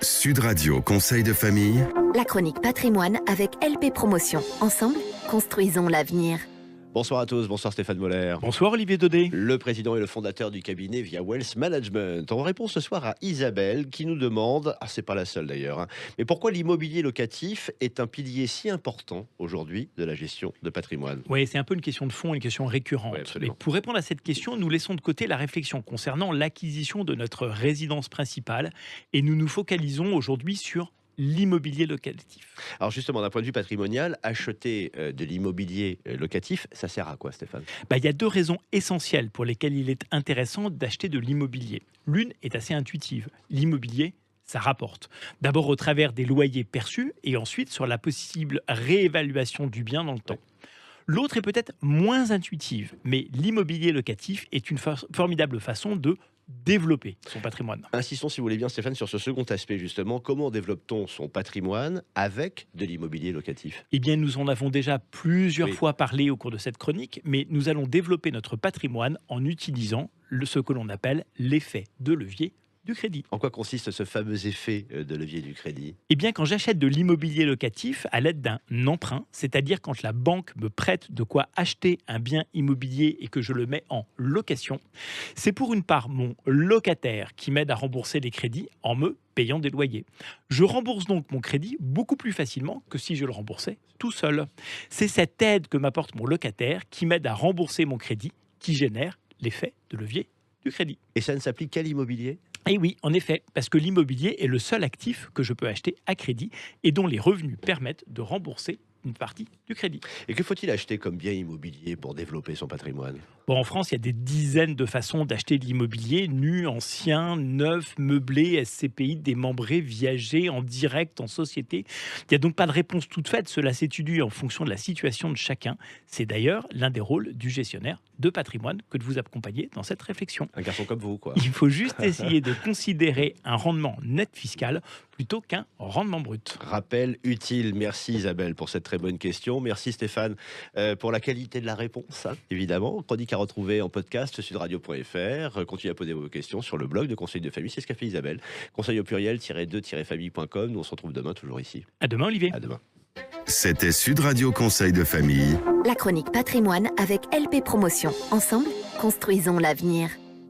Sud Radio Conseil de famille. La chronique patrimoine avec LP Promotion. Ensemble, construisons l'avenir. Bonsoir à tous, bonsoir Stéphane Moller. Bonsoir Olivier Daudet. Le président et le fondateur du cabinet Via Wealth Management. On répond ce soir à Isabelle qui nous demande, c'est pas la seule d'ailleurs, mais pourquoi l'immobilier locatif est un pilier si important aujourd'hui de la gestion de patrimoine? Oui, c'est un peu une question de fond, une question récurrente. Oui, absolument. Mais pour répondre à cette question, nous laissons de côté la réflexion concernant l'acquisition de notre résidence principale et nous nous focalisons aujourd'hui sur l'immobilier locatif. Alors justement, d'un point de vue patrimonial, acheter de l'immobilier locatif, ça sert à quoi Stéphane? Il y a deux raisons essentielles pour lesquelles il est intéressant d'acheter de l'immobilier. L'une est assez intuitive. L'immobilier, ça rapporte. D'abord au travers des loyers perçus et ensuite sur la possible réévaluation du bien dans le temps. L'autre est peut-être moins intuitive, mais l'immobilier locatif est une formidable façon de développer son patrimoine. Insistons si vous voulez bien Stéphane sur ce second aspect justement. Comment développe-t-on son patrimoine avec de l'immobilier locatif? Eh bien, nous en avons déjà plusieurs fois parlé au cours de cette chronique, mais nous allons développer notre patrimoine en utilisant ce que l'on appelle l'effet de levier du crédit. En quoi consiste ce fameux effet de levier du crédit? Eh bien, quand j'achète de l'immobilier locatif à l'aide d'un emprunt, c'est-à-dire quand la banque me prête de quoi acheter un bien immobilier et que je le mets en location, c'est pour une part mon locataire qui m'aide à rembourser les crédits en me payant des loyers. Je rembourse donc mon crédit beaucoup plus facilement que si je le remboursais tout seul. C'est cette aide que m'apporte mon locataire qui m'aide à rembourser mon crédit qui génère l'effet de levier du crédit. Et ça ne s'applique qu'à l'immobilier? Et oui, en effet, parce que l'immobilier est le seul actif que je peux acheter à crédit et dont les revenus permettent de rembourser une partie du crédit. Et que faut-il acheter comme bien immobilier pour développer son patrimoine? En France, il y a des dizaines de façons d'acheter de l'immobilier, nu, ancien, neuf, meublé, SCPI, démembré, viager, en direct, en société. Il n'y a donc pas de réponse toute faite, cela s'étudie en fonction de la situation de chacun. C'est d'ailleurs l'un des rôles du gestionnaire de patrimoine que de vous accompagner dans cette réflexion. Un garçon comme vous, quoi. Il faut juste essayer de considérer un rendement net fiscal plutôt qu'un rendement brut. Rappel utile. Merci Isabelle pour cette très bonne question. Merci Stéphane pour la qualité de la réponse, évidemment. Chronique à retrouver en podcast sudradio.fr. Continuez à poser vos questions sur le blog de Conseil de famille. C'est ce qu'a fait Isabelle. Conseil au pluriel-2-famille.com. Nous on se retrouve demain, toujours ici. À demain Olivier. À demain. C'était Sud Radio Conseil de famille. La chronique patrimoine avec LP Promotion. Ensemble, construisons l'avenir.